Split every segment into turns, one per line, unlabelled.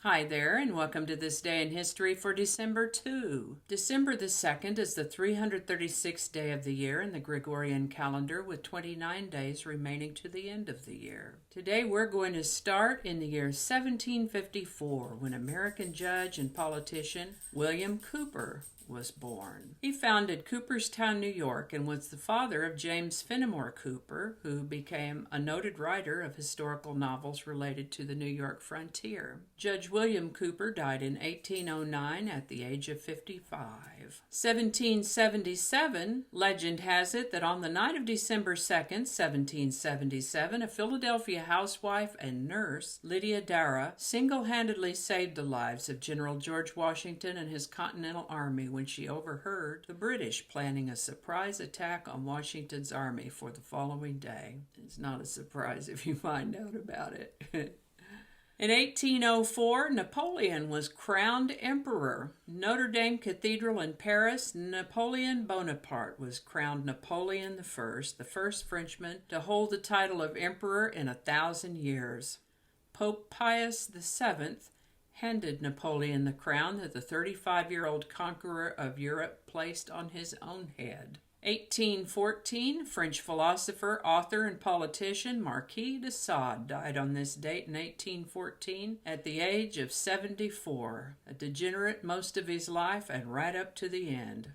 Hi there, and welcome to This Day in History for December 2. December the 2nd is the 336th day of the year in the Gregorian calendar, with 29 days remaining to the end of the year. Today we're going to start in the year 1754, when American judge and politician William Cooper was born. He founded Cooperstown, New York, and was the father of James Fenimore Cooper, who became a noted writer of historical novels related to the New York frontier. Judge William Cooper died in 1809 at the age of 55. 1777, legend has it that on the night of December 2nd, 1777, a Philadelphia housewife and nurse, Lydia Dara, single-handedly saved the lives of General George Washington and his Continental Army when she overheard the British planning a surprise attack on Washington's army for the following day. It's not a surprise if you find out about it. In 1804, Napoleon was crowned emperor. Notre Dame Cathedral in Paris, Napoleon Bonaparte was crowned Napoleon I, the first Frenchman to hold the title of emperor in 1,000 years. Pope Pius VII handed Napoleon the crown that the 35-year-old conqueror of Europe placed on his own head. 1814, French philosopher, author, and politician Marquis de Sade died on this date in 1814 at the age of 74, a degenerate most of his life and right up to the end.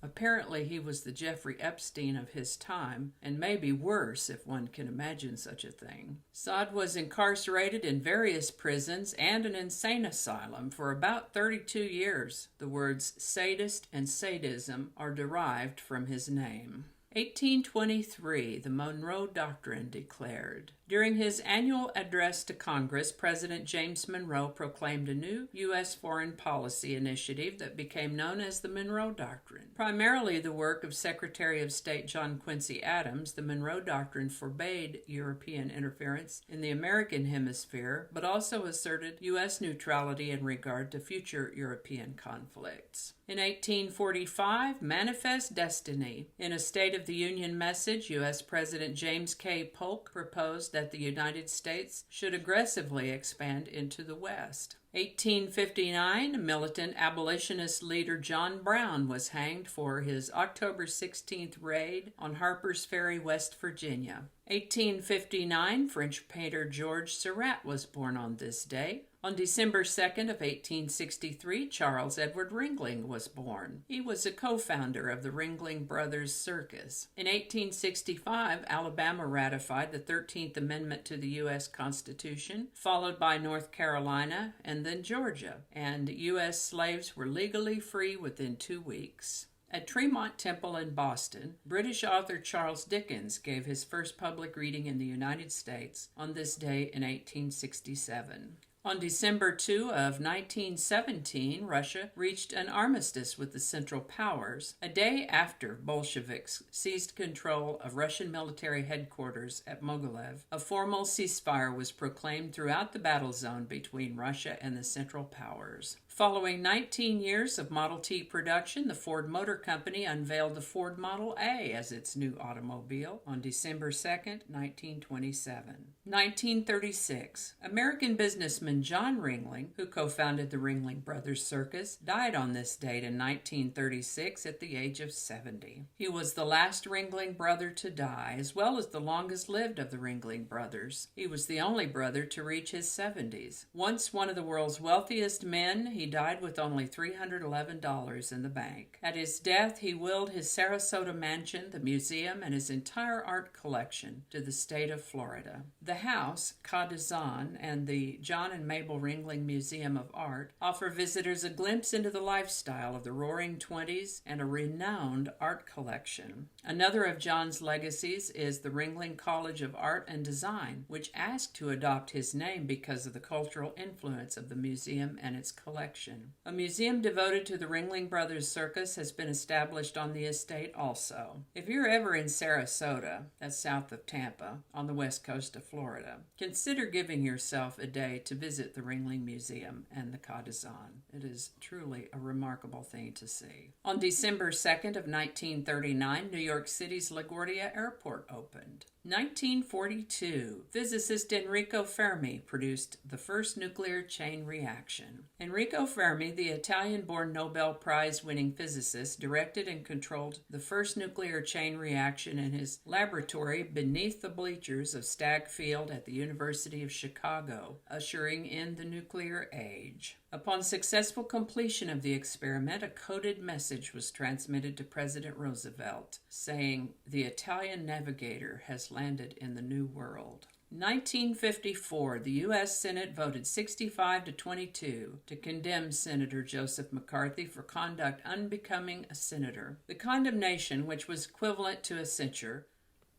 Apparently he was the Jeffrey Epstein of his time, and maybe worse if one can imagine such a thing. Sade was incarcerated in various prisons and an insane asylum for about 32 years. The words sadist and sadism are derived from his name. 1823, the Monroe Doctrine declared. During his annual address to Congress, President James Monroe proclaimed a new U.S. foreign policy initiative that became known as the Monroe Doctrine. Primarily the work of Secretary of State John Quincy Adams, the Monroe Doctrine forbade European interference in the American hemisphere, but also asserted U.S. neutrality in regard to future European conflicts. In 1845, Manifest Destiny. In a State of the Union message, U.S. President James K. Polk proposed that the United States should aggressively expand into the West. 1859, militant abolitionist leader John Brown was hanged for his October 16th raid on Harper's Ferry, West Virginia. 1859, French painter Georges Seurat was born on this day. On December 2nd of 1863, Charles Edward Ringling was born. He was a co-founder of the Ringling Brothers Circus. In 1865, Alabama ratified the 13th Amendment to the U.S. Constitution, followed by North Carolina and then Georgia, and U.S. slaves were legally free within 2 weeks. At Tremont Temple in Boston, British author Charles Dickens gave his first public reading in the United States on this day in 1867. On December 2 of 1917, Russia reached an armistice with the Central Powers, a day after Bolsheviks seized control of Russian military headquarters at Mogilev. A formal ceasefire was proclaimed throughout the battle zone between Russia and the Central Powers. Following 19 years of Model T production, the Ford Motor Company unveiled the Ford Model A as its new automobile on December 2, 1927. 1936. American businessman John Ringling, who co-founded the Ringling Brothers Circus, died on this date in 1936 at the age of 70. He was the last Ringling brother to die, as well as the longest-lived of the Ringling brothers. He was the only brother to reach his 70s. Once one of the world's wealthiest men, he died with only $311 in the bank. At his death, he willed his Sarasota mansion, the museum, and his entire art collection to the state of Florida. The house, Ca d'Azan, and the John and Mabel Ringling Museum of Art offer visitors a glimpse into the lifestyle of the Roaring Twenties and a renowned art collection. Another of John's legacies is the Ringling College of Art and Design, which asked to adopt his name because of the cultural influence of the museum and its collection. A museum devoted to the Ringling Brothers Circus has been established on the estate also. If you're ever in Sarasota, that's south of Tampa, on the west coast of Florida, consider giving yourself a day to visit the Ringling Museum and the Ca d'Azan. It is truly a remarkable thing to see. On December 2nd of 1939, New York City's LaGuardia Airport opened. 1942, physicist Enrico Fermi produced the first nuclear chain reaction. Enrico Fermi, the Italian-born Nobel Prize-winning physicist, directed and controlled the first nuclear chain reaction in his laboratory beneath the bleachers of Stagg Field at the University of Chicago, ushering in the nuclear age. Upon successful completion of the experiment, a coded message was transmitted to President Roosevelt, saying, "The Italian navigator has landed in the New World." 1954, the U.S. Senate voted 65 to 22 to condemn Senator Joseph McCarthy for conduct unbecoming a senator. The condemnation, which was equivalent to a censure,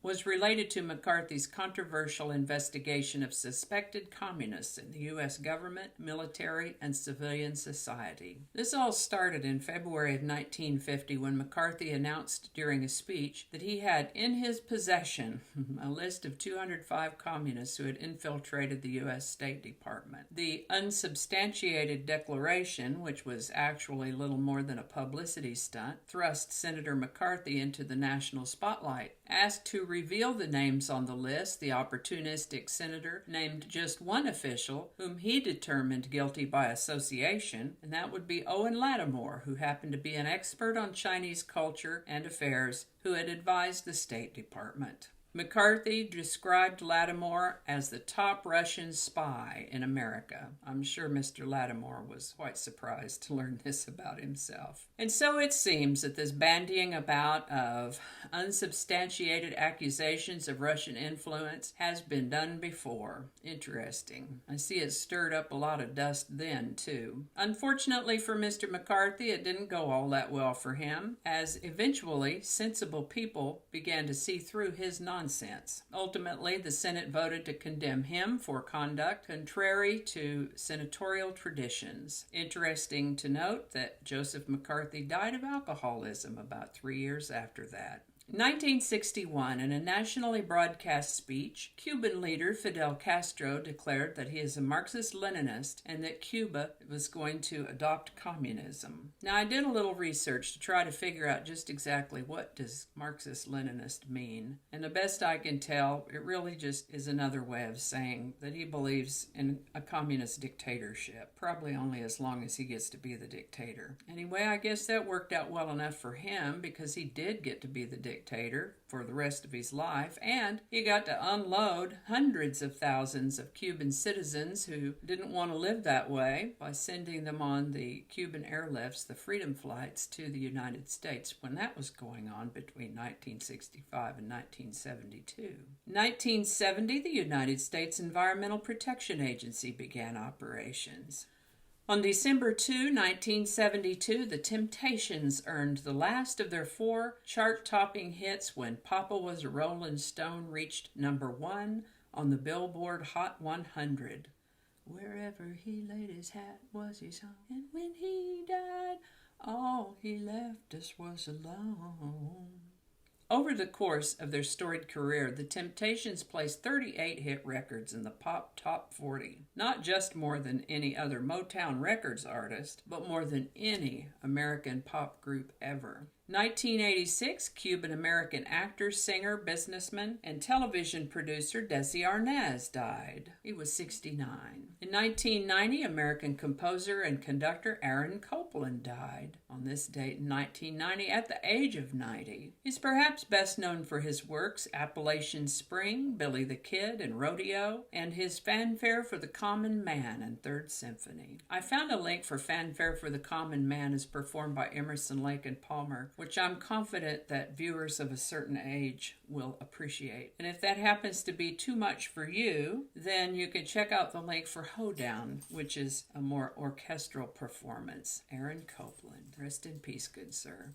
was related to McCarthy's controversial investigation of suspected communists in the U.S. government, military, and civilian society. This all started in February of 1950 when McCarthy announced during a speech that he had in his possession a list of 205 communists who had infiltrated the U.S. State Department. The unsubstantiated declaration, which was actually little more than a publicity stunt, thrust Senator McCarthy into the national spotlight. Asked to reveal the names on the list, the opportunistic senator named just one official whom he determined guilty by association, and that would be Owen Lattimore, who happened to be an expert on Chinese culture and affairs who had advised the State Department. McCarthy described Lattimore as the top Russian spy in America. I'm sure Mr. Lattimore was quite surprised to learn this about himself. And so it seems that this bandying about of unsubstantiated accusations of Russian influence has been done before. Interesting. I see it stirred up a lot of dust then, too. Unfortunately for Mr. McCarthy, it didn't go all that well for him, as eventually sensible people began to see through his nonsense. Ultimately, the Senate voted to condemn him for conduct contrary to senatorial traditions. Interesting to note that Joseph McCarthy died of alcoholism about 3 years after that. 1961, in a nationally broadcast speech, Cuban leader Fidel Castro declared that he is a Marxist-Leninist and that Cuba was going to adopt communism. Now, I did a little research to try to figure out just exactly what does Marxist-Leninist mean. And the best I can tell, it really just is another way of saying that he believes in a communist dictatorship, probably only as long as he gets to be the dictator. Anyway, I guess that worked out well enough for him because he did get to be the dictator for the rest of his life, and he got to unload hundreds of thousands of Cuban citizens who didn't want to live that way by sending them on the Cuban airlifts, the Freedom Flights, to the United States when that was going on between 1965 and 1972. In 1970, the United States Environmental Protection Agency began operations. On December 2, 1972, the Temptations earned the last of their 4 chart-topping hits when Papa Was a Rolling Stone reached number 1 on the Billboard Hot 100. Wherever he laid his hat was his home, and when he died, all he left us was alone. Over the course of their storied career, the Temptations placed 38 hit records in the pop top 40. Not just more than any other Motown Records artist, but more than any American pop group ever. 1986, Cuban-American actor, singer, businessman, and television producer Desi Arnaz died. He was 69. In 1990, American composer and conductor Aaron Copeland died. On this date in 1990, at the age of 90. He's perhaps best known for his works Appalachian Spring, Billy the Kid, and Rodeo, and his Fanfare for the Common Man and Third Symphony. I found a link for Fanfare for the Common Man as performed by Emerson, Lake and Palmer, which I'm confident that viewers of a certain age will appreciate. And if that happens to be too much for you, then you can check out the link for Hoedown, which is a more orchestral performance. Aaron Copeland. Rest in peace, good sir.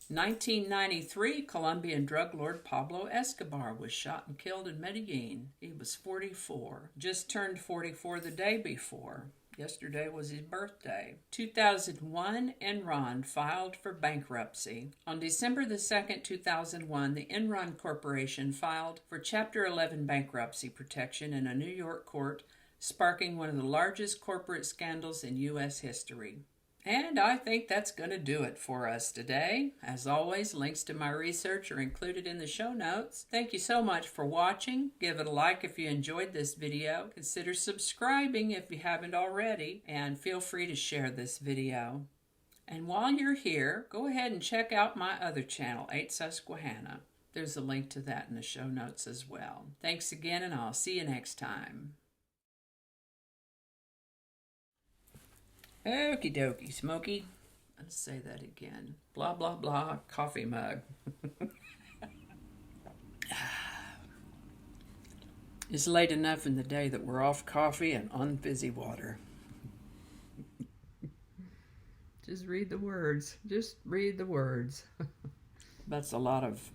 1993, Colombian drug lord Pablo Escobar was shot and killed in Medellin. He was 44. Just turned 44 the day before. Yesterday was his birthday. 2001, Enron filed for bankruptcy. On December the 2nd, 2001, the Enron Corporation filed for Chapter 11 bankruptcy protection in a New York court, sparking one of the largest corporate scandals in U.S. history. And I think that's going to do it for us today. As always, links to my research are included in the show notes. Thank you so much for watching. Give it a like if you enjoyed this video. Consider subscribing if you haven't already. And feel free to share this video. And while you're here, go ahead and check out my other channel, 8 Susquehanna. There's a link to that in the show notes as well. Thanks again, and I'll see you next time. Okie dokie, Smokey. Let's say that again. Blah, blah, blah, coffee mug. It's late enough in the day that we're off coffee and on fizzy water. Just read the words. Just read the words. That's a lot of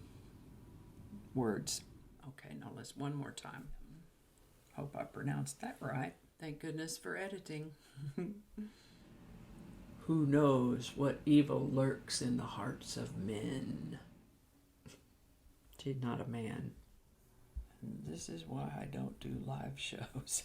words. Okay, now let's one more time. Hope I pronounced that right. Thank goodness for editing. Who knows what evil lurks in the hearts of men? She's not a man. And this is why I don't do live shows.